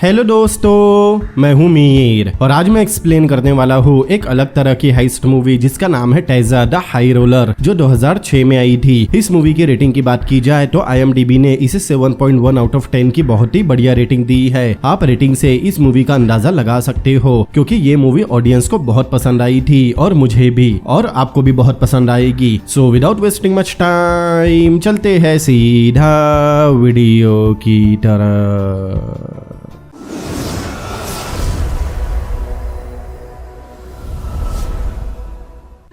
Hello दोस्तों, मैं हूं मीर और आज मैं एक्सप्लेन करने वाला हूं एक अलग तरह की हाइस्ट मूवी जिसका नाम है टेजा द हाई रोलर, जो 2006 में आई थी। इस मूवी की रेटिंग की बात की जाए तो IMDb ने इसे 7.1 आउट ऑफ 10 की बहुत ही बढ़िया रेटिंग दी है। आप रेटिंग से इस मूवी का अंदाजा लगा सकते हो क्योंकि ये मूवी ऑडियंस को बहुत पसंद आई थी और मुझे भी, और आपको भी बहुत पसंद आएगी। So without wasting much time चलते हैं सीधा वीडियो की तरफ।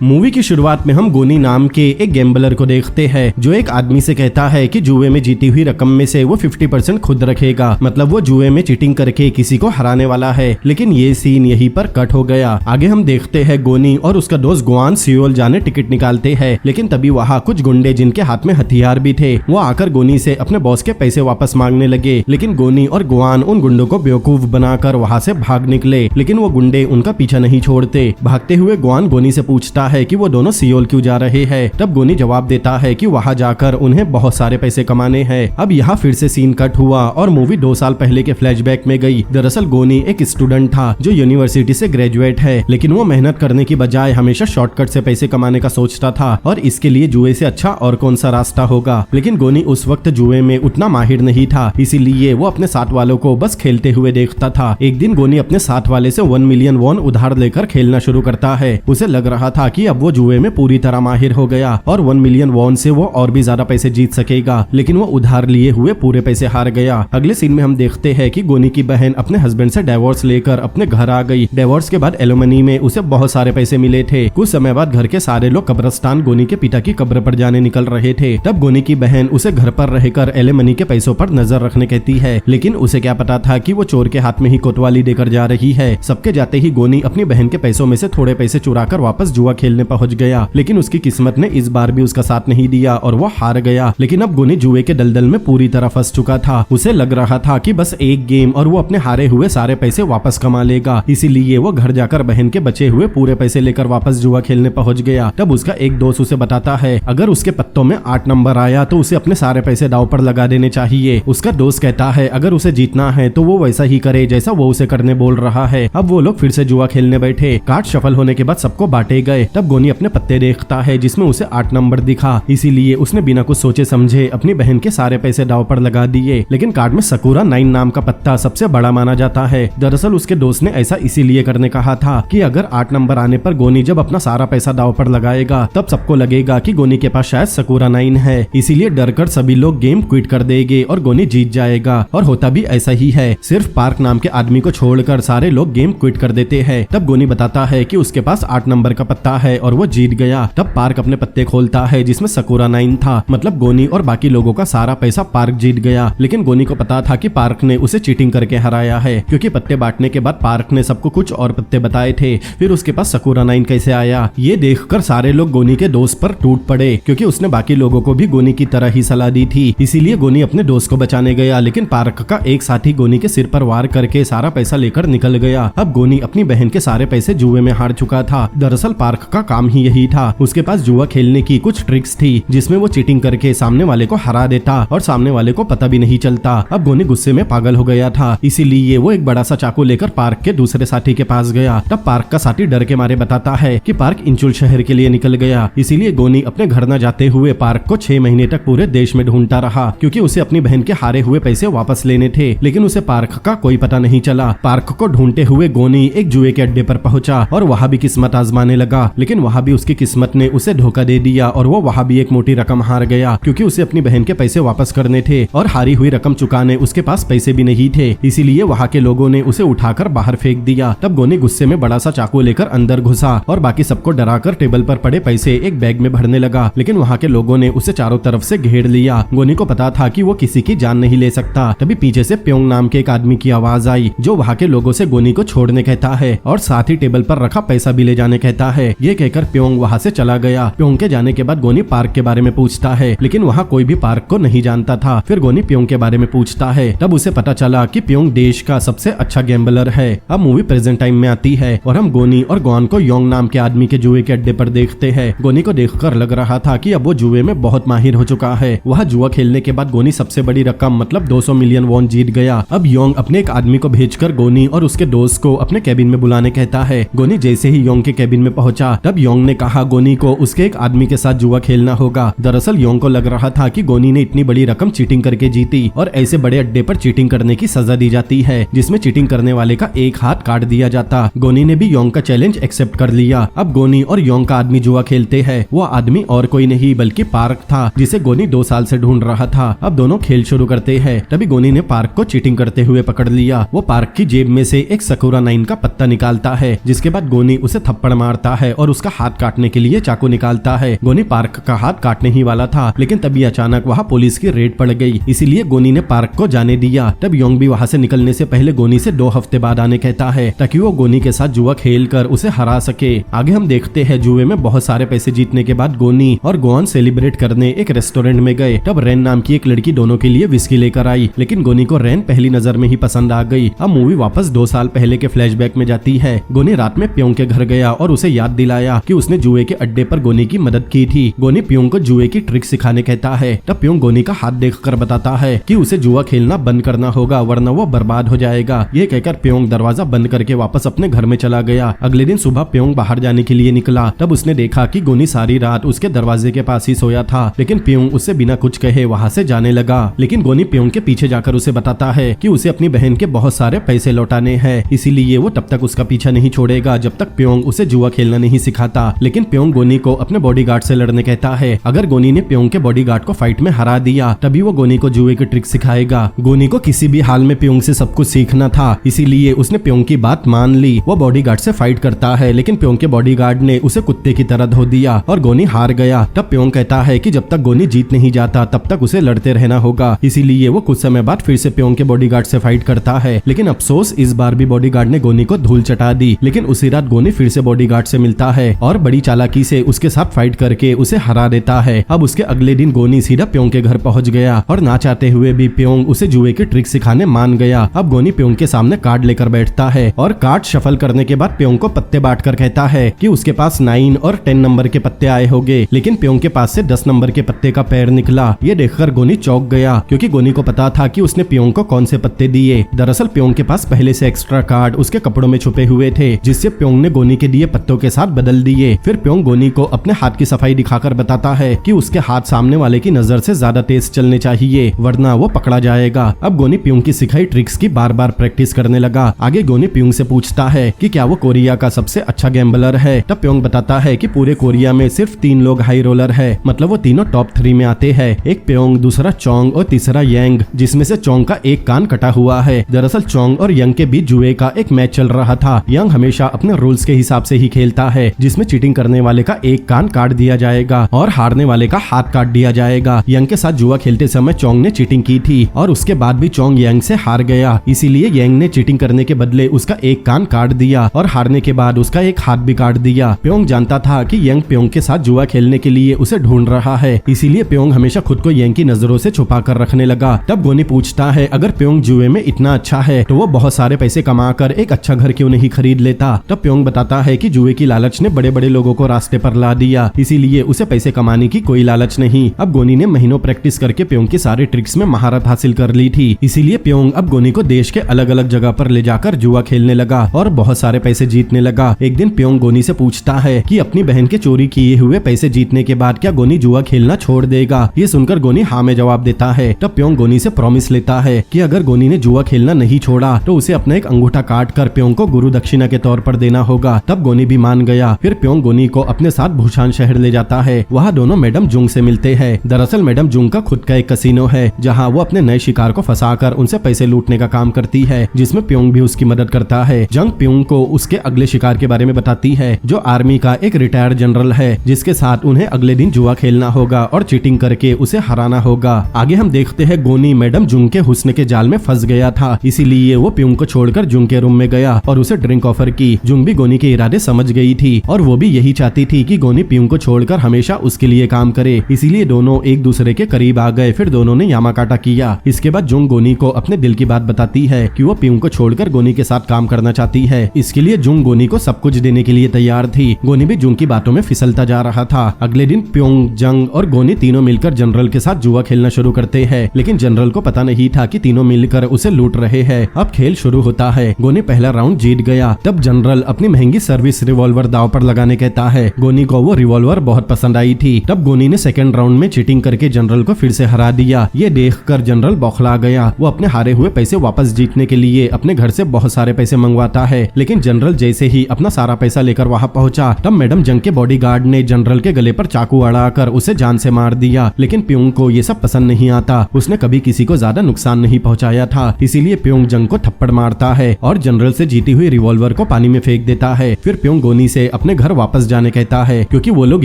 मूवी की शुरुआत में हम गोनी नाम के एक गैम्बलर को देखते हैं जो एक आदमी से कहता है कि जुए में जीती हुई रकम में से वो 50% खुद रखेगा। मतलब वो जुए में चीटिंग करके किसी को हराने वाला है। लेकिन ये सीन यहीं पर कट हो गया। आगे हम देखते हैं गोनी और उसका दोस्त गुआन सियोल जाने टिकट निकालते हैं, लेकिन तभी वहाँ कुछ गुंडे जिनके हाथ में हथियार भी थे वो आकर गोनी से अपने बॉस के पैसे वापस मांगने लगे। लेकिन गोनी और गुआन उन गुंडों को बेवकूफ बनाकर वहाँ से भाग निकले, लेकिन वो गुंडे उनका पीछा नहीं छोड़ते। भागते हुए गुआन गोनी से पूछता है कि वो दोनों सियोल क्यों जा रहे हैं। तब गोनी जवाब देता है कि वहां जाकर उन्हें बहुत सारे पैसे कमाने हैं। अब यहाँ फिर से सीन कट हुआ और मूवी 2 साल पहले के फ्लैशबैक में गई। दरअसल गोनी एक स्टूडेंट था जो यूनिवर्सिटी से ग्रेजुएट है, लेकिन वो मेहनत करने की बजाय हमेशा शॉर्टकट से पैसे कमाने का सोचता था और इसके लिए जुए से अच्छा और कौन सा रास्ता होगा। लेकिन गोनी उस वक्त जुए में उतना माहिर नहीं था, इसीलिए वो अपने साथ वालों को बस खेलते हुए देखता था। एक दिन गोनी अपने साथ वाले से 1 मिलियन वॉन उधार लेकर खेलना शुरू करता है। उसे लग रहा था कि अब वो जुए में पूरी तरह माहिर हो गया और 1 मिलियन वॉन से वो और भी ज्यादा पैसे जीत सकेगा, लेकिन वो उधार लिए हुए पूरे पैसे हार गया। अगले सीन में हम देखते हैं कि गोनी की बहन अपने हस्बैंड से डिवोर्स लेकर अपने घर आ गई। डिवोर्स के बाद एलुमनी में उसे बहुत सारे पैसे मिले थे। कुछ समय बाद घर के सारे लोग कब्रिस्तान गोनी के पिता की कब्र पर जाने निकल रहे थे। तब गोनी की बहन उसे घर पर रहकर एलुमनी के पैसों पर नजर रखने कहती है, लेकिन उसे क्या पता था कि वो चोर के हाथ में ही कोतवाली देकर जा रही है। सबके जाते ही गोनी अपनी बहन के पैसों में से थोड़े पैसे चुराकर वापस जुआ खेलने पहुंच गया, लेकिन उसकी किस्मत ने इस बार भी उसका साथ नहीं दिया और वो हार गया। लेकिन अब गोनी जुए के दलदल में पूरी तरह फंस चुका था। उसे लग रहा था कि बस एक गेम और वो अपने हारे हुए सारे पैसे वापस कमा लेगा, इसीलिए वो घर जाकर बहन के बचे हुए पूरे पैसे लेकर वापस जुआ खेलने पहुंच गया। तब उसका एक दोस्त उसे बताता है अगर उसके पत्तों में 8 नंबर आया तो उसे अपने सारे पैसे दांव पर लगा देने चाहिए। उसका दोस्त कहता है अगर उसे जीतना है तो वो वैसा ही करे जैसा वो उसे करने बोल रहा है। अब वो लोग फिर से जुआ खेलने बैठे। कार्ड शफल होने के बाद सबको बांटे गए। तब गोनी अपने पत्ते देखता है जिसमें उसे 8 नंबर दिखा, इसीलिए उसने बिना कुछ सोचे समझे अपनी बहन के सारे पैसे दांव पर लगा दिए। लेकिन कार्ड में सकूरा 9 नाम का पत्ता सबसे बड़ा माना जाता है। दरअसल उसके दोस्त ने ऐसा इसीलिए करने कहा था कि अगर 8 नंबर आने पर गोनी जब अपना सारा पैसा दांव पर लगाएगा तब सबको लगेगा कि गोनी के पास शायद सकूरा 9 है, इसीलिए डर कर सभी लोग गेम क्विट कर देंगे और गोनी जीत जाएगा। और होता भी ऐसा ही है, सिर्फ पार्क नाम के आदमी को छोड़कर सारे लोग गेम क्विट कर देते हैं। तब गोनी बताता है कि उसके पास 8 नंबर का पत्ता है और वो जीत गया। तब पार्क अपने पत्ते खोलता है जिसमें सकूरा 9 था, मतलब गोनी और बाकी लोगों का सारा पैसा पार्क जीत गया। लेकिन गोनी को पता था कि पार्क ने उसे चीटिंग करके हराया है, क्योंकि पत्ते बांटने के बाद पार्क ने सबको कुछ और पत्ते बताए थे। फिर उसके पास सकूरा 9 कैसे आया, ये देखकर सारे लोग गोनी के दोस्त पर टूट पड़े, क्योंकि उसने बाकी लोगों को भी गोनी की तरह ही सलाह दी थी। इसीलिए गोनी अपने दोस्त को बचाने गया, लेकिन पार्क का एक साथी गोनी के सिर पर वार करके सारा पैसा लेकर निकल गया। अब गोनी अपनी बहन के सारे पैसे जुए में हार चुका था। दरअसल पार्क का काम ही यही था। उसके पास जुआ खेलने की कुछ ट्रिक्स थी जिसमें वो चीटिंग करके सामने वाले को हरा देता और सामने वाले को पता भी नहीं चलता। अब गोनी गुस्से में पागल हो गया था, इसीलिए वो एक बड़ा सा चाकू लेकर पार्क के दूसरे साथी के पास गया। तब पार्क का साथी डर के मारे बताता है कि पार्क इंचुल शहर के लिए निकल गया। इसीलिए गोनी अपने घर न जाते हुए पार्क को 6 महीने तक पूरे देश में ढूंढता रहा, क्योंकि उसे अपनी बहन के हारे हुए पैसे वापस लेने थे। लेकिन उसे पार्क का कोई पता नहीं चला। पार्क को ढूंढते हुए गोनी एक जुए के अड्डे पर पहुंचा और वहाँ भी किस्मत आजमाने लगा, लेकिन वहाँ भी उसकी किस्मत ने उसे धोखा दे दिया और वो वहाँ भी एक मोटी रकम हार गया, क्योंकि उसे अपनी बहन के पैसे वापस करने थे और हारी हुई रकम चुकाने उसके पास पैसे भी नहीं थे। इसीलिए वहाँ के लोगों ने उसे उठाकर बाहर फेंक दिया। तब गोनी गुस्से में बड़ा सा चाकू लेकर अंदर घुसा और बाकी सबको डराकर टेबल पर पड़े पैसे एक बैग में भरने लगा। लेकिन वहाँ के लोगों ने उसे चारों तरफ से घेर लिया। गोनी को पता था कि वो किसी की जान नहीं ले सकता। तभी पीछे से प्योंग नाम के एक आदमी की आवाज आई जो वहाँ के लोगों से गोनी को छोड़ने कहता है और साथ ही टेबल पर रखा पैसा भी ले जाने कहता है। ये कहकर प्योंग वहाँ से चला गया। प्योंग के जाने के बाद गोनी पार्क के बारे में पूछता है, लेकिन वहाँ कोई भी पार्क को नहीं जानता था। फिर गोनी प्योंग के बारे में पूछता है, तब उसे पता चला कि प्योंग देश का सबसे अच्छा गैम्बलर है। अब मूवी प्रेजेंट टाइम में आती है और हम गोनी और गोआन को योंग नाम के आदमी के जुए के अड्डे पर देखते हैं। गोनी को देखकर लग रहा था कि अब वो जुए में बहुत माहिर हो चुका है। वह जुआ खेलने के बाद गोनी सबसे बड़ी रकम मतलब 200 मिलियन वॉन जीत गया। अब योंग अपने एक आदमी को भेजकर गोनी और उसके दोस्त को अपने केबिन में बुलाने कहता है। गोनी जैसे ही योंग के केबिन में पहुंचा, तब योंग ने कहा गोनी को उसके एक आदमी के साथ जुआ खेलना होगा। दरअसल योंग को लग रहा था कि गोनी ने इतनी बड़ी रकम चीटिंग करके जीती और ऐसे बड़े अड्डे पर चीटिंग करने की सजा दी जाती है, जिसमें चीटिंग करने वाले का एक हाथ काट दिया जाता। गोनी ने भी योंग का चैलेंज एक्सेप्ट कर लिया। अब गोनी और योंग का आदमी जुआ खेलते हैं। वो आदमी और कोई नहीं बल्कि पार्क था, जिसे गोनी 2 साल से ढूंढ रहा था। अब दोनों खेल शुरू करते हैं। तभी गोनी ने पार्क को चीटिंग करते हुए पकड़ लिया। वो पार्क की जेब में से एक सकुरा 9 का पत्ता निकालता है, जिसके बाद गोनी उसे थप्पड़ मारता है और उसका हाथ काटने के लिए चाकू निकालता है। गोनी पार्क का हाथ काटने ही वाला था, लेकिन तभी अचानक वहाँ पुलिस की रेड पड़ गई, इसीलिए गोनी ने पार्क को जाने दिया। तब योंग भी वहाँ से निकलने से पहले गोनी से 2 हफ्ते बाद आने कहता है, ताकि वो गोनी के साथ जुआ खेल कर उसे हरा सके। आगे हम देखते हैं जुए में बहुत सारे पैसे जीतने के बाद गोनी और गोआन सेलिब्रेट करने एक रेस्टोरेंट में गए। तब रेन नाम की एक लड़की दोनों के लिए विस्की लेकर आई, लेकिन गोनी को रेन पहली नजर में ही पसंद आ गई। अब मूवी वापस 2 साल पहले के फ्लैशबैक में जाती है। गोनी रात में प्योंग के घर गया और उसे याद दिलाया कि उसने जुए के अड्डे पर गोनी की मदद की थी। गोनी प्योंग को जुए की ट्रिक सिखाने कहता है। तब प्योंग गोनी का हाथ देखकर बताता है कि उसे जुआ खेलना बंद करना होगा, वरना वो बर्बाद हो जाएगा। ये कहकर प्योंग दरवाजा बंद करके वापस अपने घर में चला गया। अगले दिन सुबह प्योंग बाहर जाने के लिए निकला। तब उसने देखा कि गोनी सारी रात उसके दरवाजे के पास ही सोया था, लेकिन प्योंग उससे बिना कुछ कहे वहाँ से जाने लगा। लेकिन गोनी प्योंग के पीछे जाकर उसे बताता है कि उसे अपनी बहन के बहुत सारे पैसे लौटाने हैं, इसीलिए वो तब तक उसका पीछा नहीं छोड़ेगा जब तक प्योंग उसे जुआ खेलना नहीं सिखाता। लेकिन प्योंग गोनी को अपने बॉडीगार्ड से लड़ने कहता है। अगर गोनी ने प्योंग के बॉडीगार्ड को फाइट में हरा दिया, तभी वो गोनी को जुए की ट्रिक सिखाएगा। गोनी को किसी भी हाल में प्योंग से सब कुछ सीखना था, इसीलिए उसने प्योंग की बात मान ली। वो बॉडीगार्ड से फाइट करता है, लेकिन प्योंग के बॉडीगार्ड ने उसे कुत्ते की तरह धो दिया और गोनी हार गया। तब प्योंग कहता है कि जब तक गोनी जीत नहीं जाता तब तक उसे लड़ते रहना होगा, इसीलिए वो कुछ समय बाद फिर से प्योंग के बॉडीगार्ड से फाइट करता है। लेकिन अफसोस इस बार भी बॉडीगार्ड ने गोनी को धूल चटा दी। लेकिन उसी रात गोनी फिर से बॉडीगार्ड से मिलता है और बड़ी चालाकी से उसके साथ फाइट करके उसे हरा देता है। अब उसके अगले दिन गोनी सीधा प्योंग के घर पहुंच गया और ना चाहते हुए भी प्योंग उसे जुए की ट्रिक सिखाने मान गया। अब गोनी प्योंग के सामने कार्ड लेकर बैठता है और कार्ड शफल करने के बाद प्योंग को पत्ते बांट कर कहता है कि उसके पास 9 और 10 नंबर के पत्ते आए होंगे, लेकिन प्योंग के पास से 10 नंबर के पत्ते का पैर निकला। ये देखकर गोनी चौंक गया, क्योंकि गोनी को पता था कि उसने प्योंग को कौन से पत्ते दिए। दरअसल प्योंग के पास पहले से एक्स्ट्रा कार्ड उसके कपड़ों में छुपे हुए थे, जिससे प्योंग ने गोनी के दिए पत्तों के साथ बदल दिए। फिर प्योंग गोनी को अपने हाथ की सफाई दिखाकर बताता है कि उसके हाथ सामने वाले की नजर से ज्यादा तेज चलने चाहिए, वरना वो पकड़ा जाएगा। अब गोनी प्योंग की सिखाई ट्रिक्स की बार बार प्रैक्टिस करने लगा। आगे गोनी प्योंग से पूछता है कि क्या वो कोरिया का सबसे अच्छा गैम्बलर है। तब प्योंग बताता है कि पूरे कोरिया में सिर्फ 3 लोग हाई रोलर है, मतलब वो तीनों टॉप 3 में आते हैं। एक प्योंग, दूसरा चोंग और तीसरा यांग, जिसमें से चोंग का एक कान कटा हुआ है। दरअसल चोंग और यांग के बीच जुए का एक मैच चल रहा था। यांग हमेशा अपने रूल्स के हिसाब से ही खेलता है, जिसमें चीटिंग करने वाले का एक कान काट दिया जाएगा और हारने वाले का हाथ काट दिया जाएगा। यांग के साथ जुआ खेलते समय चोंग ने चीटिंग की थी और उसके बाद भी चोंग यांग से हार गया, इसीलिए यांग ने चीटिंग करने के बदले उसका एक कान काट दिया और हारने के बाद उसका एक हाथ भी काट दिया। प्योंग जानता था कि यांग प्योंग के साथ जुआ खेलने के लिए उसे ढूंढ रहा है, इसीलिए प्योंग हमेशा खुद को यांग की नजरों से छुपा कर रखने लगा। तब गोनी पूछता है अगर प्योंग जुए में इतना अच्छा है तो वो बहुत सारे पैसे कमा कर एक अच्छा घर क्यों नहीं खरीद लेता। तब प्योंग बताता है कि जुए की लालच ने बड़े बड़े लोगों को रास्ते पर ला दिया, इसीलिए उसे पैसे कमाने की कोई लालच नहीं। अब गोनी ने महीनों प्रैक्टिस करके प्योंग की सारे ट्रिक्स में महारत हासिल कर ली थी, इसीलिए प्योंग अब गोनी को देश के अलग अलग जगह पर ले जाकर जुआ खेलने लगा और बहुत सारे पैसे जीतने लगा। एक दिन प्योंग गोनी से पूछता है कि अपनी बहन के चोरी किए हुए पैसे जीतने के बाद क्या गोनी जुआ खेलना छोड़ देगा। ये सुनकर गोनी हाँ में जवाब देता है। तब प्योंग गोनी से प्रॉमिस लेता है कि अगर गोनी ने जुआ खेलना नहीं छोड़ा तो उसे अपना एक अंगूठा काट कर प्योंग को गुरु दक्षिणा के तौर पर देना होगा। तब गोनी भी मान गया। फिर प्योंग गोनी को अपने साथ भूशान शहर ले जाता है। वहाँ दोनों मैडम जुंग से मिलते हैं। दरअसल मैडम जुंग का खुद का एक कसिनो है, जहाँ वो अपने नए शिकार को फंसाकर उनसे पैसे लूटने का काम करती है, जिसमें प्योंग भी उसकी मदद करता है। जंग प्योंग को उसके अगले शिकार के बारे में बताती है, जो आर्मी का एक रिटायर्ड जनरल है, जिसके साथ उन्हें अगले दिन जुआ खेलना होगा और चीटिंग करके उसे हराना होगा। आगे हम देखते हैं गोनी मैडम जुंग के हुस्न के जाल में फंस गया था, इसीलिए वो प्योंग को छोड़कर जुंग के रूम में गया और उसे ड्रिंक ऑफर की। जुंग भी गोनी के इरादे समझ गई थी, थी और वो भी यही चाहती थी कि गोनी प्यूंग को छोड़कर हमेशा उसके लिए काम करे। इसीलिए दोनों एक दूसरे के करीब आ गए। फिर दोनों ने यामाकाटा किया। इसके बाद जुंग गोनी को अपने दिल की बात बताती है कि वो प्यूंग को छोड़कर गोनी के साथ काम करना चाहती है। इसके लिए जुंग गोनी को सब कुछ देने के लिए तैयार थी। गोनी भी जुंग की बातों में फिसलता जा रहा था। अगले दिन प्यूंग, जंग और गोनी तीनों मिलकर जनरल के साथ जुआ खेलना शुरू करते हैं, लेकिन जनरल को पता नहीं था कि तीनों मिलकर उसे लूट रहे हैं। अब खेल शुरू होता है। गोनी पहला राउंड जीत गया। तब जनरल अपनी महंगी सर्विस रिवॉल्वर दांव पर लगाने कहता है। गोनी को वो रिवॉल्वर बहुत पसंद आई थी। तब गोनी ने सेकंड राउंड में चीटिंग करके जनरल को फिर से हरा दिया। ये देखकर जनरल बौखला गया। वो अपने हारे हुए पैसे वापस जीतने के लिए अपने घर से बहुत सारे पैसे मंगवाता है, लेकिन जनरल जैसे ही अपना सारा पैसा लेकर वहाँ पहुंचा, तब मैडम जंग के बॉडीगार्ड ने जनरल के गले पर चाकू अड़ाकर उसे जान से मार दिया। लेकिन प्यूंग को ये सब पसंद नहीं आता। उसने कभी किसी को ज्यादा नुकसान नहीं पहुंचाया था। इसीलिए प्यूंग जंग को थप्पड़ मारता है और जनरल से जीती हुई रिवॉल्वर को पानी में फेंक देता है। फिर प्यूंग गोनी से अपने घर वापस जाने कहता है, क्योंकि वो लोग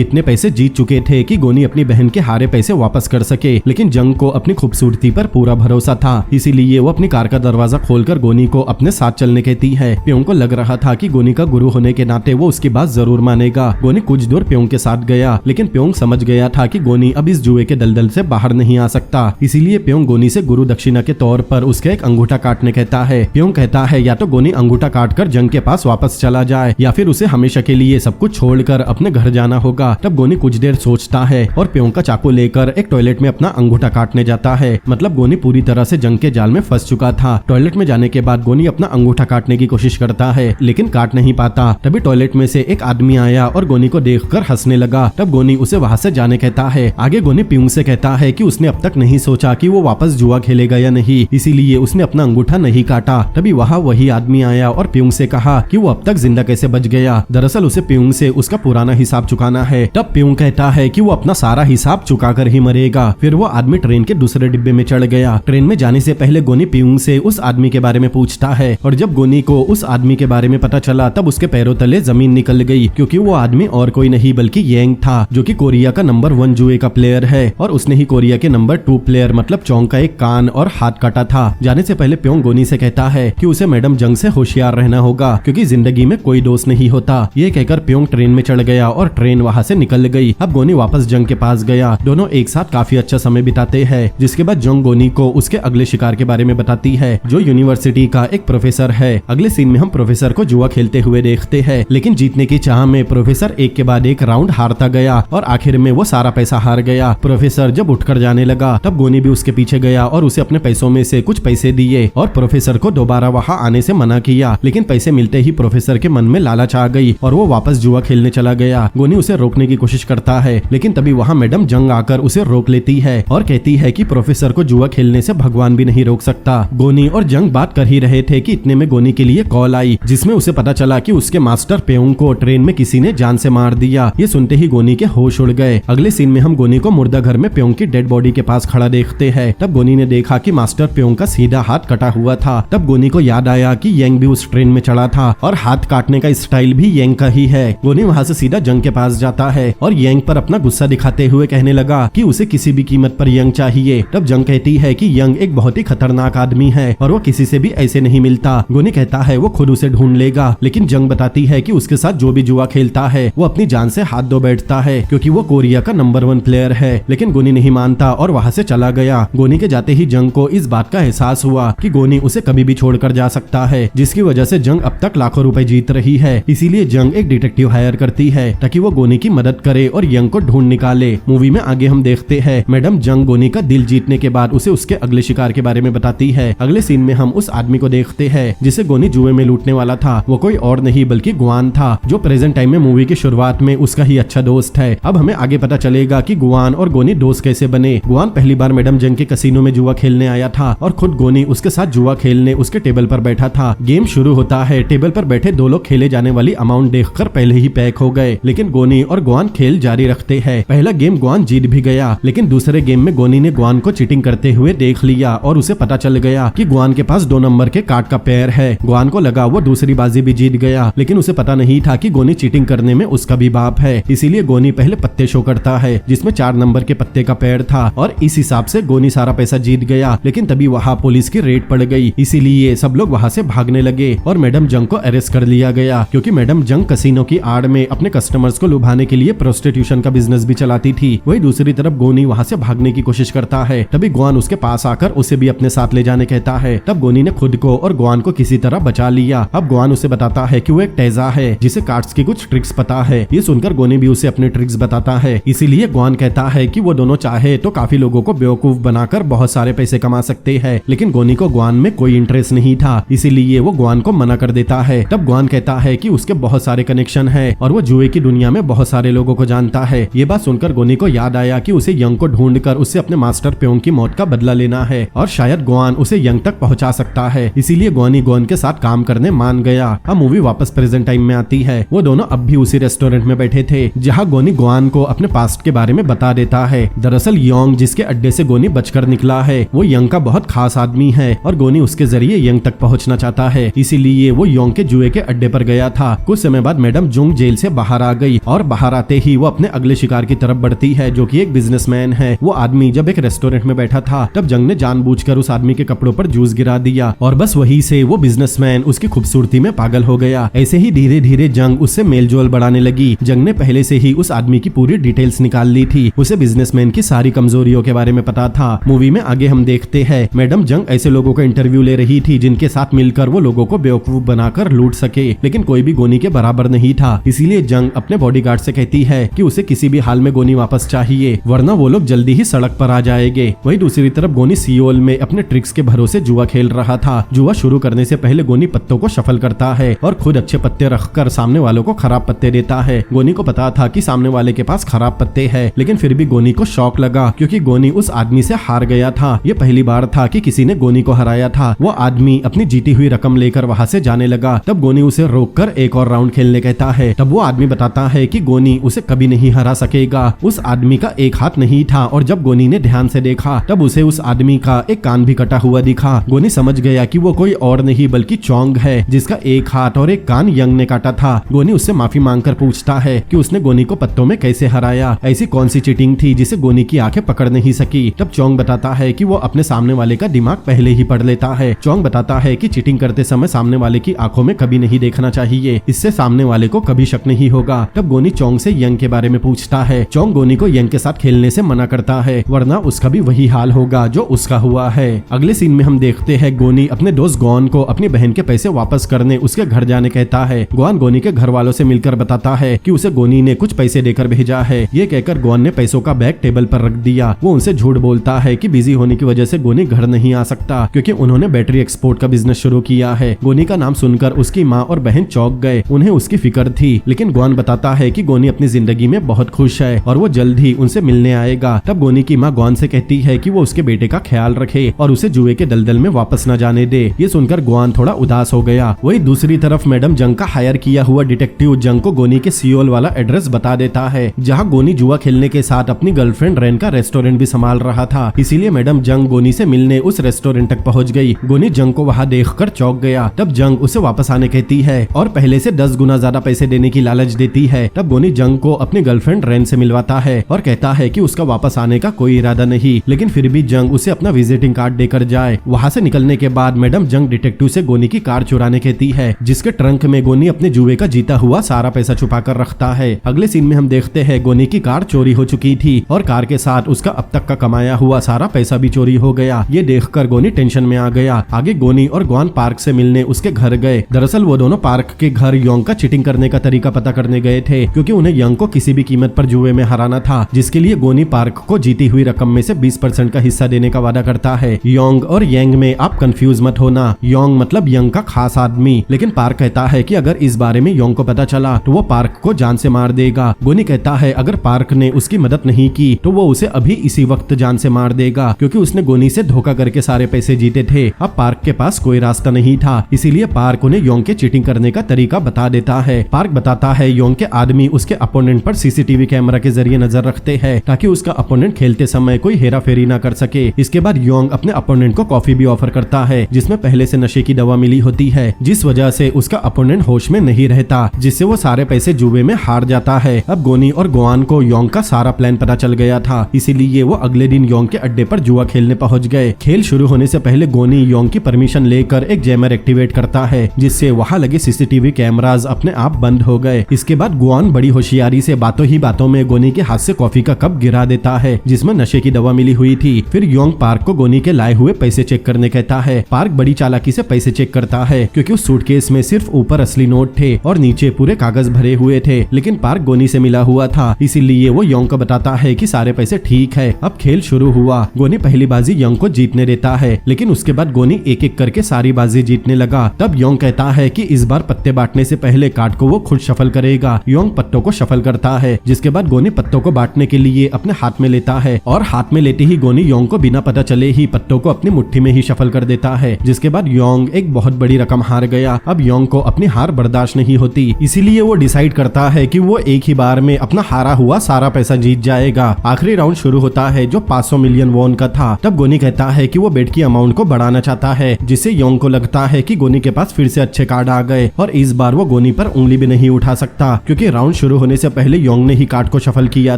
इतने पैसे जीत चुके थे कि गोनी अपनी बहन के हारे पैसे वापस कर सके। लेकिन जंग को अपनी खूबसूरती पर पूरा भरोसा था, इसीलिए वो अपनी कार का दरवाजा खोलकर गोनी को अपने साथ चलने कहती है। प्यूंग को लग रहा था कि गोनी का गुरु होने के नाते वो उसकी बात जरूर मानेगा। गोनी कुछ दूर प्यूंग के साथ गया, लेकिन प्यूंग समझ गया था कि गोनी अब इस जुए के दलदल से बाहर नहीं आ सकता। इसीलिए प्यूंग गोनी से गुरु दक्षिणा के तौर पर उसका एक अंगूठा काटने कहता है। प्यूंग कहता है या तो गोनी अंगूठा काटकर जंग के पास वापस चला जाए या फिर उसे हमेशा के लिए सब कुछ छोड़कर अपने घर जाना होगा। तब गोनी कुछ देर सोचता है और प्यूंग का चाकू लेकर एक टॉयलेट में अपना अंगूठा काटने जाता है। मतलब गोनी पूरी तरह से जंग के जाल में फंस चुका था। टॉयलेट में जाने के बाद गोनी अपना अंगूठा काटने की कोशिश करता है, लेकिन काट नहीं पाता। तभी टॉयलेट में से एक आदमी आया और गोनी को देखकर हंसने लगा। तब गोनी उसे वहां से जाने कहता है। आगे गोनी प्यूंग से कहता है कि उसने अब तक नहीं सोचा कि वो वापस जुआ खेलेगा या नहीं, इसीलिए उसने अपना अंगूठा नहीं काटा। तभी वहाँ वही आदमी आया और प्यूंग से कहा कि वो अब तक जिंदा कैसे बच गया। दरअसल उसे प्यूंग से उसका पुराना हिसाब चुकाना है। तब प्यूंग कहता है कि वो अपना सारा हिसाब चुकाकर ही मरेगा। फिर वो आदमी ट्रेन के दूसरे डिब्बे में चढ़ गया। ट्रेन में जाने से पहले गोनी प्यूंग से उस आदमी के बारे में पूछता है और जब गोनी को उस आदमी के बारे में पता चला तब उसके पैरों तले जमीन निकल गई, क्योंकि वो आदमी और कोई नहीं बल्कि येंग था, जो कि कोरिया का नंबर 1 जुए का प्लेयर है और उसने ही कोरिया के नंबर 2 प्लेयर मतलब चोंग का एक कान और हाथ काटा था। जाने से पहले प्यूंग गोनी से कहता है कि उसे मैडम जंग से होशियार रहना होगा, क्योंकि जिंदगी में कोई दोस्त नहीं होता। ये कहकर प्यूंग ट्रेन में चढ़ गया और ट्रेन वहाँ से निकल गई। अब गोनी वापस जंग के पास गया। दोनों एक साथ काफी अच्छा समय बिताते हैं। जिसके बाद जंग गोनी को उसके अगले शिकार के बारे में बताती है, जो यूनिवर्सिटी का एक प्रोफेसर है। अगले सीन में हम प्रोफेसर को जुआ खेलते हुए देखते हैं, लेकिन जीतने की चाह में प्रोफेसर एक के बाद एक राउंड हारता गया और आखिर में वो सारा पैसा हार गया। प्रोफेसर जब उठकर जाने लगा तब गोनी भी उसके पीछे गया और उसे अपने पैसों में से कुछ पैसे दिए और प्रोफेसर को दोबारा वहाँ आने से मना किया। लेकिन पैसे मिलते ही प्रोफेसर के मन में लालच आ गई और वो वापस जुआ खेलने चला गया। गोनी उसे रोकने की कोशिश करता है, लेकिन तभी वहाँ मैडम जंग आकर उसे रोक लेती है और कहती है कि प्रोफेसर को जुआ खेलने से भगवान भी नहीं रोक सकता। गोनी और जंग बात कर ही रहे थे कि इतने में गोनी के लिए कॉल आई, जिसमें उसे पता चला कि उसके मास्टर प्यूंग को ट्रेन में किसी ने जान से मार दिया। ये सुनते ही गोनी के होश उड़ गए। अगले सीन में हम गोनी को मुर्दा घर में प्यूंग की डेड बॉडी के पास खड़ा देखते हैं। तब गोनी ने देखा कि मास्टर प्यूंग का सीधा हाथ कटा हुआ था। तब गोनी को याद आया कि येंग भी उस ट्रेन में चढ़ा था और हाथ काटने का स्टाइल भी येंग का ही है। गोनी वहाँ से सीधा जंग के पास जाता है और येंग पर अपना गुस्सा दिखाते हुए कहने लगा कि उसे किसी भी कीमत पर यंग चाहिए। तब जंग कहती है कि यंग एक बहुत ही खतरनाक आदमी है और वो किसी से भी ऐसे नहीं मिलता। गोनी कहता है वो खुद उसे ढूंढ लेगा, लेकिन जंग बताती है कि उसके साथ जो भी जुआ खेलता है वो अपनी जान से हाथ धो बैठता है, क्योंकि वो कोरिया का नंबर 1 प्लेयर है। लेकिन गोनी नहीं मानता और वहाँ से चला गया। गोनी के जाते ही जंग को इस बात का एहसास हुआ कि गोनी उसे कभी भी छोड़कर जा सकता है, जिसकी वजह से जंग अब तक लाखों रुपए जीत रही है। इसीलिए जंग एक डिटेक्टिव हायर करती है ताकि वो गोनी की मदद करे और यंग को ढूंढ निकाले। मूवी में आगे हम देखते हैं मैडम जंग गोनी का दिल जीतने के बाद उसे उसके अगले शिकार के बारे में बताती है। अगले सीन में हम उस आदमी को देखते हैं जिसे गोनी जुए में लूटने वाला था। वो कोई और नहीं बल्कि गुआन था, जो प्रेजेंट टाइम में मूवी की शुरुआत में उसका ही अच्छा दोस्त है। अब हमें आगे पता चलेगा कि गुआन और गोनी दोस्त कैसे बने। गुआन पहली बार मैडम जंग के कसीनो में जुआ खेलने आया था और खुद गोनी उसके साथ जुआ खेलने उसके टेबल पर बैठा था। गेम शुरू होता है। टेबल पर बैठे दो लोग खेले जाने वाली अमाउंट देखकर पहले ही पैक हो गए, लेकिन गोनी और गुआन खेल जारी रखते हैं। पहला गेम गुआन जीत भी गया, लेकिन दूसरे गेम में गोनी ने गुआन को चीटिंग करते हुए देख लिया और उसे पता चल गया कि गुआन के पास 2 नंबर के कार्ड का पेयर है। गुआन को लगा वो दूसरी बाजी भी जीत गया, लेकिन उसे पता नहीं था कि गोनी चीटिंग करने में उसका भी बाप है। इसीलिए गोनी पहले पत्ते शो करता है जिसमें 4 नंबर के पत्ते का पेयर था और इस हिसाब से गोनी सारा पैसा जीत गया। लेकिन तभी वहाँ पुलिस की रेड पड़ गई, इसीलिए सब लोग वहाँ से भागने लगे और मैडम जंग को अरेस्ट कर लिया गया, क्योंकि मैडम जंग कैसीनो की आड़ में अपने कस्टमर्स को लुभाने के लिए प्रोस्टिट्यूशन का बिजनेस भी चलाती थी। वही दूसरी तरफ गोनी वहाँ से भागने की कोशिश करता है। तभी ग्वान उसके पास आकर उसे भी अपने साथ ले जाने कहता है। तब गोनी ने खुद को और ग्वान को किसी तरह बचा लिया। अब ग्वान उसे बताता है कि वो एक टेजा है जिसे कार्ड्स की कुछ ट्रिक्स पता है। ये सुनकर गोनी भी उसे अपने ट्रिक्स बताता है। इसीलिए ग्वान कहता है कि वो दोनों चाहे तो काफी लोगों को बेवकूफ बनाकर बहुत सारे पैसे कमा सकते हैं, लेकिन गोनी को ग्वान में कोई इंटरेस्ट नहीं था, इसीलिए वो ग्वान को मना कर देता है। तब ग्वान कहता है कि उसके बहुत सारे कनेक्शन है और वो जुए की दुनिया में बहुत सारे लोगों को जानता है। ये बात सुनकर गोनी को याद आया कि उसे यंग को ढूंढकर उससे अपने मास्टर प्योंग की मौत का बदला लेना है और शायद ग्वान उसे यंग तक पहुंचा सकता है। इसीलिए ग्वानी ग्वान के साथ काम करने मान गया। अब मूवी वापस प्रेजेंट टाइम में आती है। वो दोनों अब भी उसी रेस्टोरेंट में बैठे थे जहाँ गोनी ग्वान को अपने पास्ट के बारे में बता देता है। दरअसल योंग जिसके अड्डे से गोनी बचकर निकला है वो यंग का बहुत खास आदमी है और गोनी उसके जरिए यंग तक पहुंचना चाहता है, इसीलिए वो योंग के जुए के अड्डे पर गया था। कुछ समय बाद मैडम जुंग जेल से बाहर आ गई और बाहर आते ही वो अपने अगले शिकार की तरफ बढ़ती है जो कि एक बिजनेसमैन है। वो आदमी जब एक रेस्टोरेंट में बैठा था तब जंग ने जानबूझकर उस आदमी के कपड़ों पर जूस गिरा दिया और बस वही से वो बिजनेसमैन उसकी खूबसूरती में पागल हो गया। ऐसे ही धीरे धीरे जंग उससे मेलजोल बढ़ाने लगी। जंग ने पहले से ही उस आदमी की पूरी डिटेल्स निकाल ली थी। उसे बिजनेसमैन की सारी कमजोरियों के बारे में पता था। मूवी में आगे हम देखते हैं मैडम जंग ऐसे लोगों का इंटरव्यू ले रही थी जिनके साथ मिलकर वो लोगों को बेवकूफ बनाकर लूट सके, लेकिन कोई भी गोनी के बराबर नहीं था। इसीलिए जंग अपने बॉडीगार्ड से कहती है कि उसे किसी भी हाल में गोनी वापस चाहिए, वरना वो लोग जल्दी ही सड़क पर आ जाएंगे। वही दूसरी तरफ गोनी सियोल में अपने ट्रिक्स के भरोसे जुआ खेल रहा था। जुआ शुरू करने से पहले गोनी पत्तों को शफल करता है और खुद अच्छे पत्ते रखकर सामने वालों को खराब पत्ते देता है। गोनी को पता था कि सामने वाले के पास खराब पत्ते हैं, लेकिन फिर भी गोनी को शौक लगा क्योंकि गोनी उस आदमी से हार गया था। ये पहली बार था कि किसी ने गोनी को हराया था। वो आदमी अपनी जीती हुई रकम लेकर वहाँ से जाने लगा। तब गोनी उसे रोककर एक और राउंड खेलने कहता है। तब वो आदमी बताता है कि गोनी उसे कभी नहीं हरा सकेगा। उस आदमी का एक हाथ नहीं था और जब गोनी ने ध्यान से देखा तब उसे उस आदमी का एक कान भी कटा हुआ दिखा। गोनी समझ गया कि वो कोई और नहीं बल्कि चोंग है जिसका एक हाथ और एक कान यंग ने काटा था। गोनी उससे माफी मांगकर पूछता है कि उसने गोनी को पत्तों में कैसे हराया, ऐसी कौन सी चीटिंग थी जिसे गोनी की आंखें पकड़ नहीं सकी। तब चोंग बताता है कि वो अपने सामने वाले का दिमाग पहले ही पढ़ लेता है। चोंग बताता है कि चीटिंग करते समय सामने वाले की आंखों में कभी नहीं देखना चाहिए, इससे सामने वाले को कभी शक नहीं होगा। तब गोनी चोंग से यंग के बारे में पूछता है। चोंग गोनी को यंग के साथ खेलने से मना करता है, वरना उसका भी वही हाल होगा जो उसका हुआ है। अगले सीन में हम देखते हैं गोनी अपने दोस्त ग्वान को अपनी बहन के पैसे वापस करने उसके घर जाने कहता है। ग्वान गोनी के घर वालों से मिलकर बताता है कि उसे गोनी ने कुछ पैसे देकर भेजा है। ये कहकर ग्वान ने पैसों का बैग टेबल पर रख दिया। वो उनसे झूठ बोलता है कि बिजी होने की वजह से गोनी घर नहीं आ सकता क्योंकि उन्होंने बैटरी एक्सपोर्ट का बिजनेस शुरू किया है। गोनी का नाम सुनकर उसकी माँ और बहन चौंक गए। उन्हें उसकी फिक्र थी, लेकिन ग्वान बताता है कि गोनी अपनी जिंदगी में बहुत खुश है और वो जल्द ही उनसे मिलने आएगा। तब गोनी की माँ ग्वान से कहती है कि वो उसके बेटे का ख्याल रखे और उसे जुए के दलदल में वापस न जाने दे। ये सुनकर ग्वान थोड़ा उदास हो गया। वही दूसरी तरफ मैडम जंग का हायर किया हुआ डिटेक्टिव जंग को गोनी के सियोल वाला एड्रेस बता देता है जहाँ गोनी जुआ खेलने के साथ अपनी गर्लफ्रेंड रेन का रेस्टोरेंट भी संभाल रहा था। इसीलिए मैडम जंग गोनी से मिलने उस रेस्टोरेंट तक पहुँच गई। गोनी जंग को वहाँ देखकर चौंक गया। तब जंग उसे वापस आने कहती है और पहले से 10 गुना ज्यादा पैसे देने की लालच देती है। तब गोनी जंग को अपनी गर्लफ्रेंड रेन से मिलवाता है और कहता है कि उसका वापस आने का कोई इरादा नहीं, लेकिन फिर भी जंग उसे अपना विजिटिंग कार्ड देकर जाए। वहाँ से निकलने के बाद मैडम जंग डिटेक्टिव से गोनी की कार चुराने कहती है जिसके ट्रंक में गोनी अपने जुए का जीता हुआ सारा पैसा छुपा कर रखता है। अगले सीन में हम देखते हैं गोनी की कार चोरी हो चुकी थी और कार के साथ उसका अब तक का कमाया हुआ सारा पैसा भी चोरी हो गया। ये देखकर गोनी टेंशन में आ गया। आगे गोनी और ग्वान पार्क से मिलने उसके घर गए। दरअसल वो दोनों पार्क के घर योंग का चीटिंग करने का तरीका पता करने गए थे क्योंकि उन्हें यंग को किसी भी कीमत पर जुए में हराना था, जिसके लिए गोनी पार्क को जीती हुई रकम में से 20% का हिस्सा देने का वादा करता है। योंग और यंग में आप कंफ्यूज मत होना, योंग मतलब यंग का खास आदमी, लेकिन पार्क कहता है कि अगर इस बारे में योंग को पता चला तो वो पार्क को जान से मार देगा। गोनी कहता है अगर पार्क ने उसकी मदद नहीं की तो वो उसे अभी इसी वक्त जान से मार देगा क्योंकि उसने गोनी से धोखा करके सारे पैसे जीते थे। अब पार्क के पास कोई रास्ता नहीं था, इसीलिए पार्क उन्हें योंग के चीटिंग करने का तरीका बता देता है। पार्क बताता है योंग के आदमी उसके अपोनेंट पर सीसीटीवी कैमरा के जरिए नजर रखते हैं ताकि उसका अपोनेंट खेलते समय कोई हेरा फेरी ना कर सके। इसके बाद योंग अपने अपोनेंट को कॉफी भी ऑफर करता है जिसमें पहले से नशे की दवा मिली होती है, जिस वजह से उसका अपोनेंट होश में नहीं रहता, जिससे वो सारे पैसे जुए में हार जाता है। अब गोनी और ग्वान को योंग का सारा प्लान पता चल गया था, इसीलिए वो अगले दिन योंग के अड्डे पर जुआ खेलने पहुंच गए। खेल शुरू होने से पहले गोनी योंग की परमिशन लेकर एक जैमर एक्टिवेट करता है जिससे वहाँ लगे सीसीटीवी कैमराज अपने आप बंद हो गए। इसके बाद गुआन बड़ी होशियारी से बातों ही बातों में गोनी के हाथ से कॉफी का कप गिरा देता है जिसमें नशे की दवा मिली हुई थी। फिर योंग पार्क को गोनी के लाए हुए पैसे चेक करने कहता है। पार्क बड़ी चालाकी से पैसे चेक करता है क्योंकि उस सूटकेस में सिर्फ ऊपर असली नोट थे और नीचे पूरे कागज भरे हुए थे, लेकिन पार्क गोनी से मिला हुआ था, इसीलिए वो योंग को बताता है कि सारे पैसे ठीक है। अब खेल शुरू हुआ। गोनी पहली बाजी योंग को जीतने देता है, लेकिन उसके बाद गोनी एक एक करके सारी बाजी जीतने लगा। तब योंग कहता है कि इस बार पत्ते बांटने से पहले कार्ड को वो खुद शफल करेगा। योंग पत्तों को शफल करता है, जिसके बाद गोनी पत्तों को बांटने के लिए अपने हाथ में लेता है और हाथ में लेते ही गोनी योंग को बिना पता चले ही पत्तों को अपनी मुट्ठी में ही शफल कर देता है, जिसके बाद योंग एक बहुत बड़ी रकम हार गया। अब योंग को अपनी हार बर्दाश्त नहीं होती, इसीलिए वो डिसाइड करता है कि वो एक ही बार में अपना हारा हुआ सारा पैसा जीत जाएगा। आखिरी राउंड शुरू होता है जो 500 मिलियन वॉन का था। तब गोनी कहता है कि वो बेट की अमाउंट को बढ़ाना चाहता है, जिससे योंग को लगता है कि गोनी के पास फिर से अच्छे कार्ड आ गए और इस बार वो गोनी पर उंगली भी नहीं उठा सकता, क्योंकि राउंड शुरू होने से पहले योंग ने ही कार्ड को शफल किया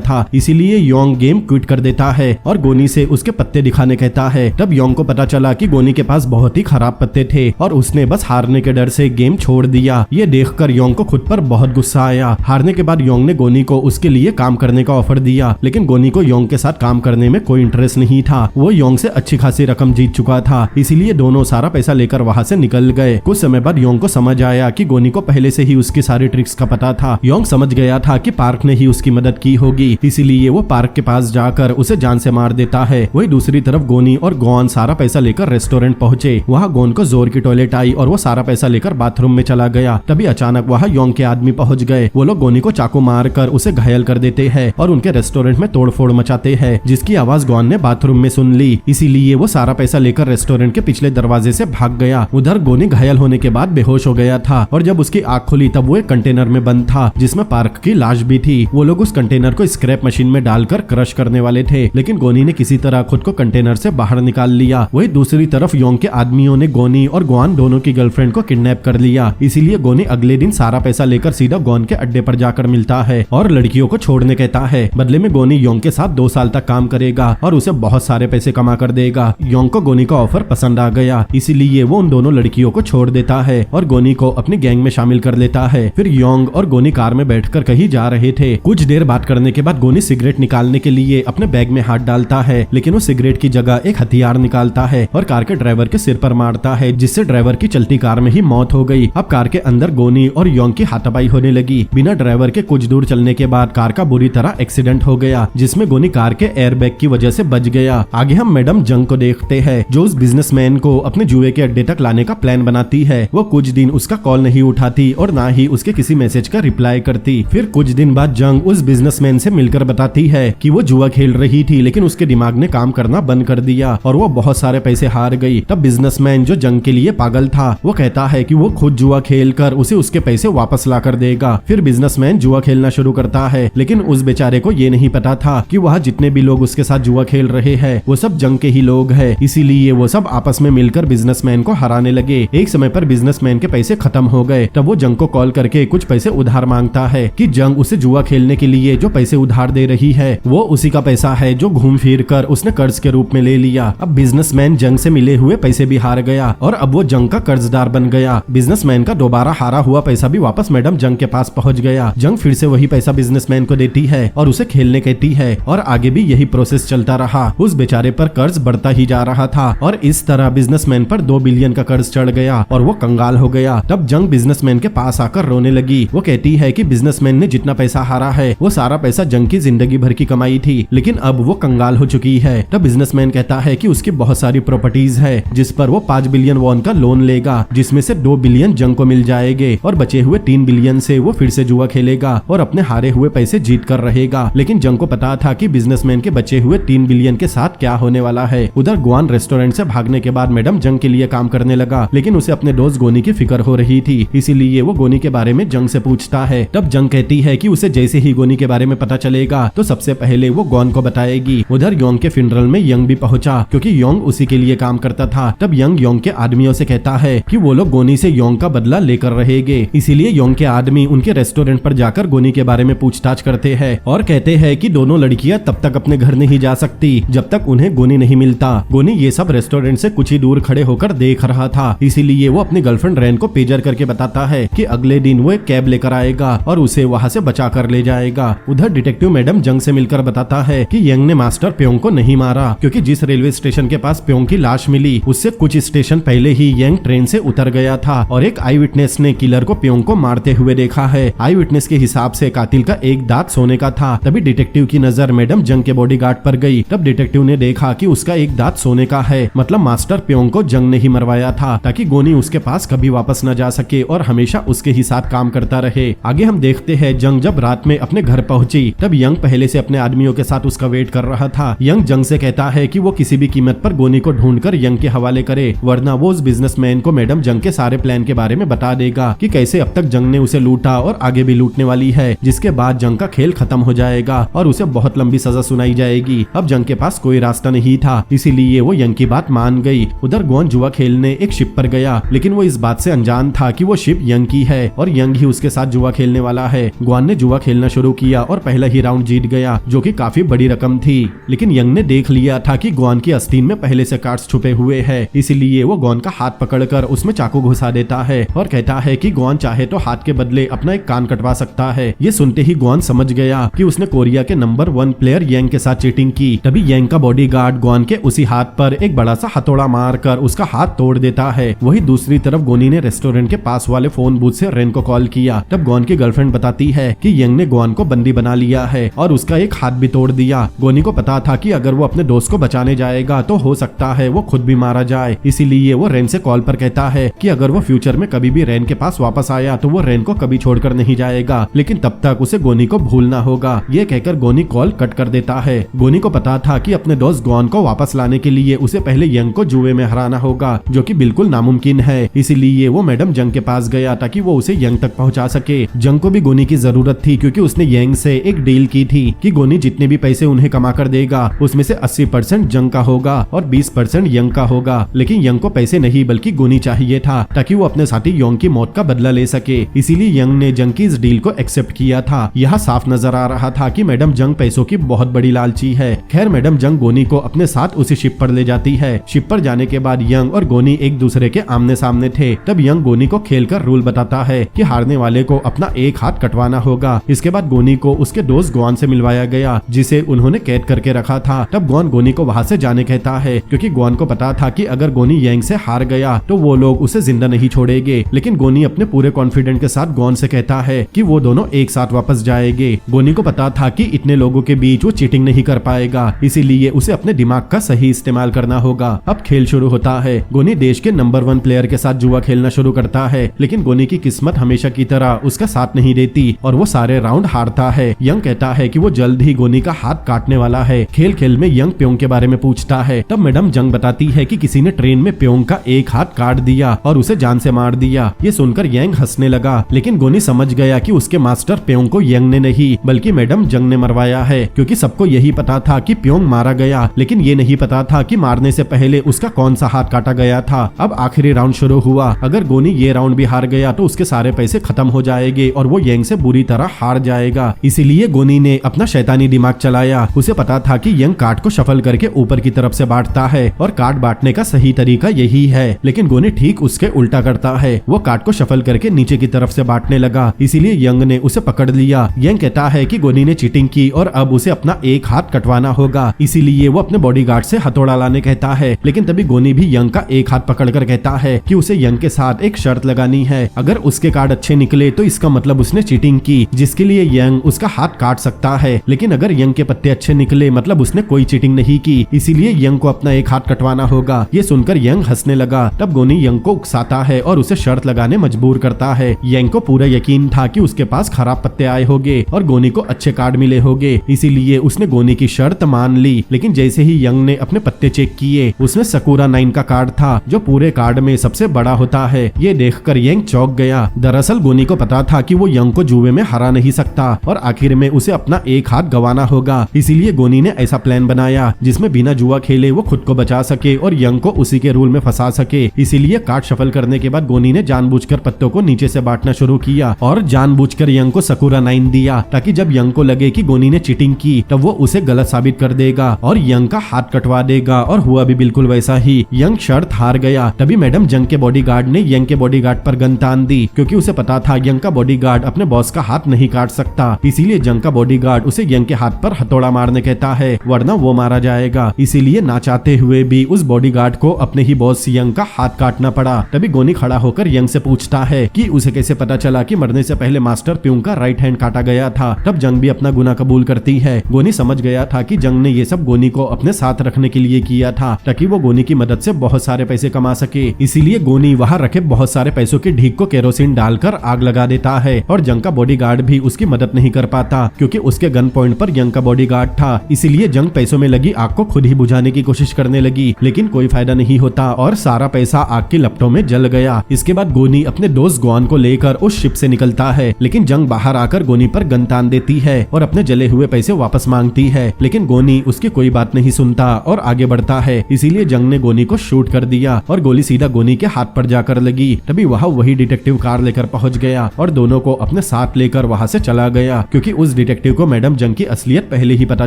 था। इसीलिए योंग गेम क्विट कर देता है और गोनी से उसके पत्ते दिखाने कहता है। तब योंग को पता चला कि गोनी के पास बहुत ही खराब पत्ते थे और उसने बस हारने के डर से गेम छोड़ दिया। ये देखकर योंग को खुद पर बहुत गुस्सा आया। हारने के बाद योंग ने गोनी को उसके लिए काम करने का ऑफर दिया, लेकिन गोनी को योंग के साथ काम करने में कोई इंटरेस्ट नहीं था। वो योंग से अच्छी खासी रकम जीत चुका था, इसीलिए दोनों सारा पैसा लेकर वहाँ से निकल गए। कुछ समय बाद योंग को समझ आया कि गोनी को पहले से ही उसकी सारी ट्रिक्स का पता था। योंग समझ गया था कि पार्क ने ही उसकी मदद की होगी, इसीलिए वो पार्क के पास जाकर उसे जान से मार देता है। वही दूसरी तरफ गोनी और गोन सारा पैसा लेकर रेस्टोरेंट पहुंचे। वहाँ गोन को जोर की टॉयलेट आई और वो सारा पैसा लेकर बाथरूम में चला गया। तभी अचानक वहाँ योंग के आदमी पहुंच गए। वो लोग गोनी को चाकू मार कर उसे घायल कर देते हैं और उनके रेस्टोरेंट में तोड़फोड़ मचाते हैं, जिसकी आवाज गोन ने बाथरूम में सुन ली। इसीलिए वो सारा पैसा लेकर रेस्टोरेंट के पिछले दरवाजे से भाग गया। उधर गोनी घायल होने के बाद बेहोश हो गया था और जब उसकी आंख खुली तब वो एक कंटेनर में बंद था जिसमें पार्क की लाश भी थी। वो लोग उस कंटेनर को स्क्रैप मशीन में डालकर क्रश करने वाले थे, लेकिन गोनी ने किसी तरह खुद को कंटेनर से बाहर निकाल लिया। वही दूसरी तरफ योंग के आदमियों ने गोनी और गोन दोनों की गर्लफ्रेंड को किडनैप कर लिया। इसीलिए गोनी अगले दिन सारा पैसा लेकर सीधा गोन के अड्डे पर जाकर मिलता है और लड़कियों को छोड़ने कहता है। बदले में गोनी योंग के साथ 2 साल तक काम करेगा और उसे बहुत सारे पैसे कमा कर देगा। योंग को गोनी का ऑफर पसंद आ गया, इसीलिए वो उन दोनों लड़कियों को छोड़ देता है और गोनी को अपनी गैंग में शामिल कर लेता है। फिर योंग और गोनी कार में बैठकर कहीं जा रहे थे। कुछ देर बात करने के बाद गोनी सिगरेट निकालने के लिए अपने बैग में हाथ डालता है, लेकिन वो सिगरेट की जगह एक हथियार निकालता है और कार के ड्राइवर के सिर पर मारता है, जिससे ड्राइवर की चलती कार में ही मौत हो गई। अब कार के अंदर गोनी और योंग की हाथापाई होने लगी। बिना ड्राइवर के कुछ दूर चलने के बाद कार का बुरी तरह एक्सीडेंट हो गया, जिसमें गोनी कार के एयरबैग की वजह से बच गया। आगे हम मैडम जंग को देखते हैं, जो उस बिजनेसमैन को अपने जुए के अड्डे तक लाने का प्लान बनाती है। वो कुछ दिन उसका कॉल नहीं उठाती और ना ही उसके किसी मैसेज का रिप्लाई करती। फिर कुछ दिन बाद जंग उस बिजनेसमैन से मिलकर बताती है कि वो जुआ खेल रही थी, लेकिन उसके दिमाग ने काम करना बंद कर दिया और वो बहुत सारे पैसे हार गई। तब बिजनेसमैन, जो जंग के लिए पागल था, वो कहता है कि वो खुद जुआ खेलकर उसे उसके पैसे वापस ला कर देगा। फिर बिजनेसमैन जुआ खेलना शुरू करता है, लेकिन उस बेचारे को ये नहीं पता था कि वहाँ जितने भी लोग उसके साथ जुआ खेल रहे हैं वो सब जंग के ही लोग हैं। इसीलिए वो सब आपस में मिलकर बिजनेसमैन को हराने लगे। एक समय पर बिजनेसमैन के पैसे खत्म हो गए। तब वो जंग को कॉल करके कुछ पैसे उधार मांगता है कि जंग उसे जुआ खेलने के लिए जो पैसे उधार दे रही है वो उसी का पैसा है जो घूम फिर कर उसने कर्ज के रूप में ले लिया। अब बिजनेसमैन जंग से मिले हुए पैसे भी हार गया और अब वो जंग का कर्जदार बन गया। बिजनेसमैन का दोबारा हारा हुआ पैसा भी वापस मैडम जंग के पास पहुंच गया। जंग फिर से वही पैसा बिजनेसमैन को देती है और उसे खेलने कहती है और आगे भी यही प्रोसेस चलता रहा। उस बेचारे पर कर्ज बढ़ता ही जा रहा था और इस तरह बिजनेसमैन पर 2 बिलियन का कर्ज चढ़ गया और वो कंगाल हो गया। तब जंग बिजनेसमैन के पास आकर रोने लगी। वो कहती है कि बिजनेसमैन ने जितना पैसा हारा है वो सारा पैसा जंग की जिंदगी भर की कमाई थी, लेकिन अब वो कंगाल हो चुकी है। तब बिजनेसमैन कहता है कि उसकी बहुत सारी प्रॉपर्टीज है जिस पर वो 5 बिलियन वॉन का लोन लेगा, जिसमें से 2 बिलियन जंग को मिल जाएंगे और बचे हुए 3 बिलियन से वो फिर से जुआ खेलेगा और अपने हारे हुए पैसे जीत कर रहेगा। लेकिन जंग को पता था कि बिजनेसमैन के बचे हुए 3 बिलियन के साथ क्या होने वाला है। उधर गोन रेस्टोरेंट से भागने के बाद मैडम जंग के लिए काम करने लगा, लेकिन उसे अपने दोस्त गोनी की फिक्र हो रही थी, इसीलिए वो गोनी के बारे में जंग से पूछता है। तब जंग कहती है कि उसे जैसे ही गोनी के बारे में पता चलेगा तो सबसे पहले वो गोन को बताएगी। उधर योंग के फ्यूनरल में यंग भी पहुंचा, क्योंकि योंग उसी के लिए काम करता था। तब यंग योंग के आदमियों से कहता है कि वो लोग गोनी से योंग का बदला लेकर रहेंगे, इसीलिए योंग के आदमी उनके रेस्टोरेंट पर जाकर गोनी के बारे में पूछताछ करते हैं और कहते हैं कि दोनों लड़कियां तब तक अपने घर नहीं जा सकती जब तक उन्हें गोनी नहीं मिलता। गोनी ये सब रेस्टोरेंट से कुछ ही दूर खड़े होकर देख रहा था, इसीलिए वो अपनी गर्लफ्रेंड रैन को पेजर करके बताता है कि अगले अगले दिन वो एक कैब लेकर आएगा और उसे वहाँ से बचा कर ले जाएगा। उधर डिटेक्टिव मैडम जंग से मिलकर बताता है कि यंग ने मास्टर प्योंग को नहीं मारा, क्योंकि जिस रेलवे स्टेशन के पास प्योंग की लाश मिली उससे कुछ स्टेशन पहले ही यंग ट्रेन से उतर गया था और एक आई विटनेस ने किलर को प्योंग को मारते हुए देखा है। आई विटनेस के हिसाब से कातिल का एक दांत सोने का था। तभी डिटेक्टिव की नजर मैडम जंग के बॉडीगार्ड पर गई। तब डिटेक्टिव ने देखा कि उसका एक दांत सोने का है, मतलब मास्टर प्योंग को जंग ने ही मरवाया था ताकि गोनी उसके पास कभी वापस न जा सके और हमेशा उसके ही साथ काम करता रहे। आगे हम देखते हैं जंग जब रात में अपने घर पहुंची तब यंग पहले से अपने आदमियों के साथ उसका वेट कर रहा था। यंग जंग से कहता है कि वो किसी भी कीमत पर गोनी को ढूंढकर यंग के हवाले करे, वरना वो उस बिजनेसमैन को मैडम जंग के सारे प्लान के बारे में बता देगा कि कैसे अब तक जंग ने उसे लूटा और आगे भी लूटने वाली है, जिसके बाद जंग का खेल खत्म हो जाएगा और उसे बहुत लंबी सजा सुनाई जाएगी। अब जंग के पास कोई रास्ता नहीं था, इसीलिए वो यंग की बात मान गई। उधर गोन जुआ खेलने एक शिप पर गया, लेकिन वो इस बात से अनजान था कि वो शिप यंग की है और यंग ही उसके साथ जुआ खेलने वाला है। ग्वान ने जुआ खेलना शुरू किया और पहला ही राउंड जीत गया, जो कि काफी बड़ी रकम थी। लेकिन यंग ने देख लिया था कि ग्वान की आस्तीन में पहले से कार्ड्स छुपे हुए हैं, इसीलिए वो ग्वान का हाथ पकड़कर उसमें चाकू घुसा देता है और कहता है कि ग्वान चाहे तो हाथ के बदले अपना एक कान कटवा सकता है। ये सुनते ही ग्वान समझ गया कि उसने कोरिया के नंबर 1 प्लेयर यंग के साथ चीटिंग की। तभी यंग का बॉडीगार्ड ग्वान के उसी हाथ पर एक बड़ा सा हथौड़ा मारकर उसका हाथ तोड़ देता है। वही दूसरी तरफ गोनी ने रेस्टोरेंट के पास वाले फोन बूथ से रेन को कॉल किया। तब ग्वान की गर्लफ्रेंड बताती है कि यंग ने ग्वान को बंदी बना लिया है और उसका एक हाथ भी तोड़ दिया। गोनी को पता था कि अगर वो अपने दोस्त को बचाने जाएगा तो हो सकता है वो खुद भी मारा जाए, इसीलिए वो रेन से कॉल पर कहता है कि अगर वो फ्यूचर में कभी भी रेन के पास वापस आया तो वो रेन को कभी छोड़कर नहीं जाएगा, लेकिन तब तक उसे गोनी को भूलना होगा। ये कहकर गोनी कॉल कट कर देता है। गोनी को पता था कि अपने दोस्त ग्वान को वापस लाने के लिए उसे पहले यंग को जुए में हराना होगा, जो कि बिल्कुल नामुमकिन है। इसीलिए वो मैडम जंग के पास गया ताकि वो उसे यंग तक पहुंचा सके। जंग को भी गोनी की जरूरत थी, क्योंकि उसने यंग से एक डील की थी कि गोनी जितने भी पैसे उन्हें कमा कर देगा उसमें से 80% जंग का होगा और 20% यंग का होगा। लेकिन यंग को पैसे नहीं बल्कि गोनी चाहिए था ताकि वो अपने साथी योंग की मौत का बदला ले सके। इसीलिए यंग ने जंग की इस डील को एक्सेप्ट किया था। यहाँ साफ नजर आ रहा था कि मैडम जंग पैसों की बहुत बड़ी लालची है। खैर मैडम जंग गोनी को अपने साथ उसी शिप पर ले जाती है। शिप पर जाने के बाद यंग और गोनी एक दूसरे के आमने सामने थे। तब यंग गोनी को खेलकर रूल बताता है कि हारने वाले को अपना एक हाथ कटवाना होगा। इसके बाद गोनी को उसके दोस्त ग्वान से मिलवाया गया, जिसे उन्होंने कैद करके रखा था। तब ग्वान गोनी को वहाँ से जाने कहता है, क्योंकि ग्वान को पता था कि अगर गोनी यंग से हार गया तो वो लोग उसे जिंदा नहीं छोड़ेंगे। लेकिन गोनी अपने पूरे कॉन्फिडेंट के साथ ग्वान से कहता है कि वो दोनों एक साथ वापस जाएंगे। गोनी को पता था कि इतने लोगों के बीच वो चीटिंग नहीं कर पाएगा, इसीलिए उसे अपने दिमाग का सही इस्तेमाल करना होगा। अब खेल शुरू होता है। गोनी देश के नंबर 1 प्लेयर के साथ जुआ खेलना शुरू करता है, लेकिन गोनी की किस्मत हमेशा की तरह उसका साथ नहीं देती और वो सारे राउंड हारता है। यंग कहता है कि वो जल्द ही गोनी का हाथ काटने वाला है। खेल खेल में यंग प्योंग के बारे में पूछता है। तब मैडम जंग बताती है कि किसी ने ट्रेन में प्योंग का एक हाथ काट दिया और उसे जान से मार दिया। ये सुनकर यंग हंसने लगा, लेकिन गोनी समझ गया कि उसके मास्टर प्योंग को यंग ने नहीं बल्कि मैडम जंग ने मरवाया है, क्योंकि सबको यही पता था कि प्योंग मारा गया, लेकिन ये नहीं पता था कि मारने से पहले उसका कौन सा हाथ काटा गया था। अब आखिरी राउंड शुरू हुआ। अगर गोनी ये राउंड भी हार गया तो उसके सारे पैसे खत्म हो जाएंगे और वो यंग से बुरी तरह हार जाएगा। इसीलिए गोनी ने अपना शैतानी दिमाग चलाया। उसे पता था कि यंग कार्ड को शफल करके ऊपर की तरफ से बांटता है और कार्ड बांटने का सही तरीका यही है, लेकिन गोनी ठीक उसके उल्टा करता है। वो कार्ड को शफल करके नीचे की तरफ से बांटने लगा, इसीलिए यंग ने उसे पकड़ लिया। यंग कहता है कि गोनी ने चीटिंग की और अब उसे अपना एक हाथ कटवाना होगा, इसीलिए वो अपने बॉडीगार्ड से हथौड़ा लाने कहता है। लेकिन तभी गोनी भी यंग का एक हाथ पकड़कर कहता है कि उसे यंग के साथ एक शर्त लगानी है। अगर उसके कार्ड अच्छे निकले तो इसका मतलब उसने चीटिंग की, जिसके लिए यंग उसका हाथ काट सकता है। लेकिन अगर यंग के पत्ते अच्छे निकले मतलब उसने कोई चीटिंग नहीं की, इसीलिए यंग को अपना एक हाथ कटवाना होगा। ये सुनकर यंग हंसने लगा। तब गोनी यंग को उकसाता है और उसे शर्त लगाने मजबूर करता है। यंग को पूरा यकीन था कि उसके पास खराब पत्ते आए होंगे और गोनी को अच्छे कार्ड मिले होंगे, इसीलिए उसने गोनी की शर्त मान ली। लेकिन जैसे ही यंग ने अपने पत्ते चेक किए उसमें सकूरा 9 का कार्ड था, जो पूरे कार्ड में सबसे बड़ा होता है। ये देखकर यंग चौंक गया। दरअसल गोनी को पता था कि वो यंग को जुए में हरा नहीं सकता और आखिर में उसे अपना एक हाथ गंवाना होगा, इसीलिए गोनी ने ऐसा प्लान बनाया जिसमें बिना जुआ खेले वो खुद को बचा सके और यंग को उसी के रूल में फंसा सके। इसीलिए कार्ड शफल करने के बाद गोनी ने जानबूझकर पत्तों को नीचे से बांटना शुरू किया और जानबूझकर यंग को सकूरा 9 दिया, ताकि जब यंग को लगे कि गोनी ने चीटिंग की तब वो उसे गलत साबित कर देगा और यंग का हाथ कटवा देगा। और हुआ भी बिल्कुल वैसा ही। यंग शर्त हार गया। तभी मैडम जंग के बॉडीगार्ड ने यंग के बॉडीगार्ड पर गन तान दी क्योंकि उसे पता था यंग का बॉडीगार्ड अपने बॉस का हाथ नहीं काट सकता। इसीलिए जंग का बॉडीगार्ड उसे यंग के हाथ पर हथौड़ा मारने कहता है, वरना वो मारा जाएगा। इसीलिए ना चाहते हुए भी उस बॉडीगार्ड को अपने ही बॉस यंग का हाथ काटना पड़ा। तभी गोनी खड़ा होकर यंग से पूछता है कि उसे कैसे पता चला कि मरने से पहले मास्टर प्यूंग का राइट हैंड काटा गया था। तब जंग भी अपना गुनाह कबूल करती है। गोनी समझ गया था कि जंग ने ये सब गोनी को अपने साथ रखने के लिए किया था, ताकि वो गोनी की मदद से बहुत सारे पैसे कमा सके। इसीलिए गोनी वहाँ रखे बहुत सारे पैसों की ढीक को केरोसिन डालकर आग लगा देता है और जंग का बॉडीगार्ड भी उसकी मदद नहीं कर पाता, क्योंकि उसके गन पॉइंट पर यंग का बॉडीगार्ड था। इसीलिए जंग पैसों में लगी आग को खुद ही बुझाने की कोशिश करने लगी, लेकिन कोई फायदा नहीं होता और सारा पैसा आग की लपटों में जल गया। इसके बाद गोनी अपने दोस्त गुआन को लेकर उस शिप से निकलता है, लेकिन जंग बाहर आकर गोनी पर गन तान देती है और अपने जले हुए पैसे वापस मांगती है, लेकिन गोनी उसकी कोई बात नहीं सुनता और आगे बढ़ता है। इसीलिए जंग ने गोनी को शूट कर दिया और गोली सीधा गोनी के हाथ पर जाकर लगी। तभी वहाँ वही डिटेक्टिव कार लेकर पहुंच गया और दोनों को अपने साथ लेकर वहाँ से चला गया, क्योंकि उस डिटेक्टिव को मैडम जंग की असलियत पहले ही पता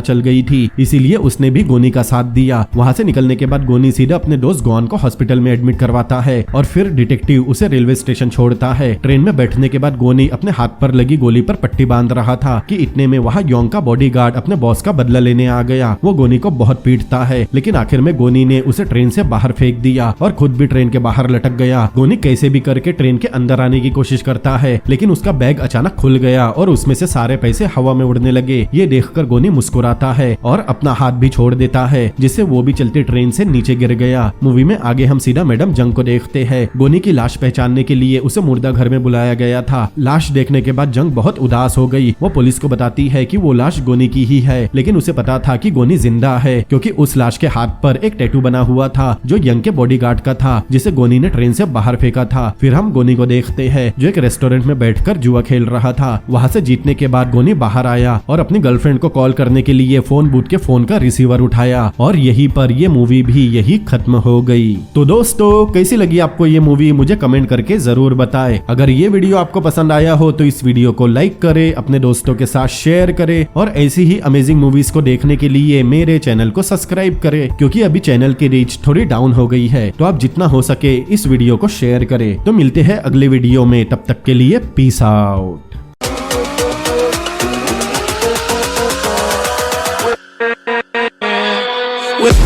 चल गई थी। इसीलिए उसने भी गोनी का साथ दिया। वहाँ से निकलने के बाद गोनी सीधा अपने दोस्त गुआन को हॉस्पिटल में एडमिट करवाता है और फिर डिटेक्टिव उसे रेलवे स्टेशन छोड़ता है। ट्रेन में बैठने के बाद गोनी अपने हाथ पर लगी गोली पर पट्टी बांध रहा था कि इतने में वहाँ योंग का बॉडीगार्ड अपने बॉस का बदला लेने आ गया। वो गोनी को बहुत पीटता है, लेकिन आखिर में गोनी ने उसे ट्रेन से बाहर फेंक दिया और खुद भी ट्रेन के बाहर लटक गया। गोनी कैसे भी करके ट्रेन के अंदर आने की कोशिश करता है, लेकिन उसका बैग अचानक खुल गया और उसमें से सारे पैसे हवा में उड़ने लगे। ये देखकर गोनी मुस्कुराता है और अपना हाथ भी छोड़ देता है, जिससे वो भी चलती ट्रेन से नीचे गिर गया। मूवी में आगे हम सीधा मैडम जंग को देखते हैं। गोनी की लाश पहचानने के लिए उसे मुर्दा घर में बुलाया गया था। लाश देखने के बाद जंग बहुत उदास हो गई। वो पुलिस को बताती है कि वो लाश गोनी की ही है, लेकिन उसे पता था कि गोनी जिंदा है, क्योंकि उस लाश के हाथ पर एक टैटू बना हुआ था जो यंग के बॉडीगार्ड का था, जिसे गोनी ने ट्रेन से बाहर फेंका था। फिर हम गोनी को देखते हैं जो एक रेस्टोरेंट में बैठकर जुआ खेल रहा था। वहाँ से जीतने के बाद गोनी बाहर आया और अपनी गर्लफ्रेंड को कॉल करने के लिए फोन बूथ के फोन का रिसीवर उठाया और यहीं पर ये मूवी भी यही खत्म हो गई। तो दोस्तों, कैसी लगी आपको ये मूवी मुझे कमेंट करके जरूर बताएं। अगर ये वीडियो आपको पसंद आया हो तो इस वीडियो को लाइक करें, अपने दोस्तों के साथ शेयर करें और ऐसी ही अमेजिंग मूवीज को देखने के लिए मेरे चैनल को सब्सक्राइब करें, क्योंकि अभी चैनल की रीच थोड़ी डाउन हो गई है। तो आप जितना हो सके इस वीडियो को शेयर करें। तो मिलते हैं अगले वीडियो में, तब तक के लिए पीस आउट। With